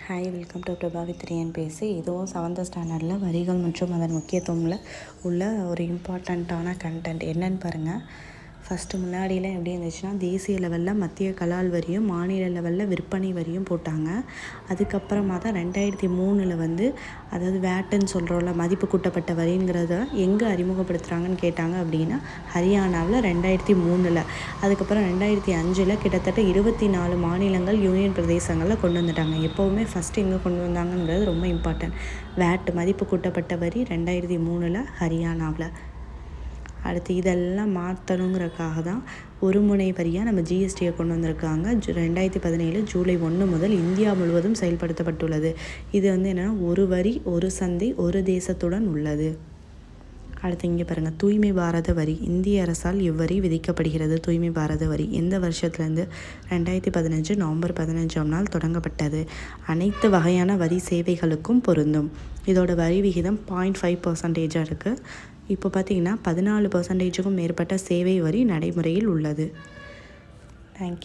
Hi, welcome to Prabha with Riyan பேசி. இதுவும் 7th ஸ்டாண்டர்டில் வரிகள் மற்றும் அதன் முக்கியத்துவமில் உள்ள ஒரு இம்பார்ட்டண்ட்டான கண்டென்ட் என்னன்னு பாருங்கள். ஃபஸ்ட்டு முன்னாடியெலாம் எப்படி இருந்துச்சுன்னா, தேசிய லெவலில் மத்திய கலால் வரியும் மாநில லெவலில் விற்பனை வரியும் போட்டாங்க. அதுக்கப்புறமா தான் 2003 அதாவது வேட்டுன்னு சொல்கிறோம்ல, மதிப்பு கூட்டப்பட்ட வரிங்கிறத எங்கே அறிமுகப்படுத்துகிறாங்கன்னு கேட்டாங்க அப்படின்னா ஹரியானாவில் 2003. அதுக்கப்புறம் 2005 கிட்டத்தட்ட 24 மாநிலங்கள் யூனியன் பிரதேசங்களில் கொண்டு வந்துட்டாங்க. எப்போவுமே ஃபஸ்ட்டு எங்கே கொண்டு வந்தாங்கங்கிறது ரொம்ப இம்பார்ட்டன்ட். வேட் மதிப்பு கூட்டப்பட்ட வரி 2003 ஹரியானாவில். அடுத்து இதெல்லாம் மாற்றணுங்கிறதுக்காக தான் ஒரு முனை வரியாக நம்ம ஜிஎஸ்டியை கொண்டு வந்திருக்காங்க. 2017 ஜூலை 1 முதல் இந்தியா முழுவதும் செயல்படுத்தப்பட்டுள்ளது. இது என்னென்னா, ஒரு வரி ஒரு சந்தை ஒரு தேசத்துடன் உள்ளது. அடுத்து இங்கே பாருங்கள், தூய்மை பாரத வரி இந்திய அரசால் இவ்வரி விதிக்கப்படுகிறது. தூய்மை பாரத வரி எந்த வருஷத்துலேருந்து? 2015 நவம்பர் 15 தொடங்கப்பட்டது. அனைத்து வகையான வரி சேவைகளுக்கும் பொருந்தும். இதோட வரி விகிதம் 0.5% இருக்குது. இப்போ பார்த்திங்கன்னா 14%க்கும் மேற்பட்ட சேவை வரி நடைமுறையில் உள்ளது. தேங்க்யூ.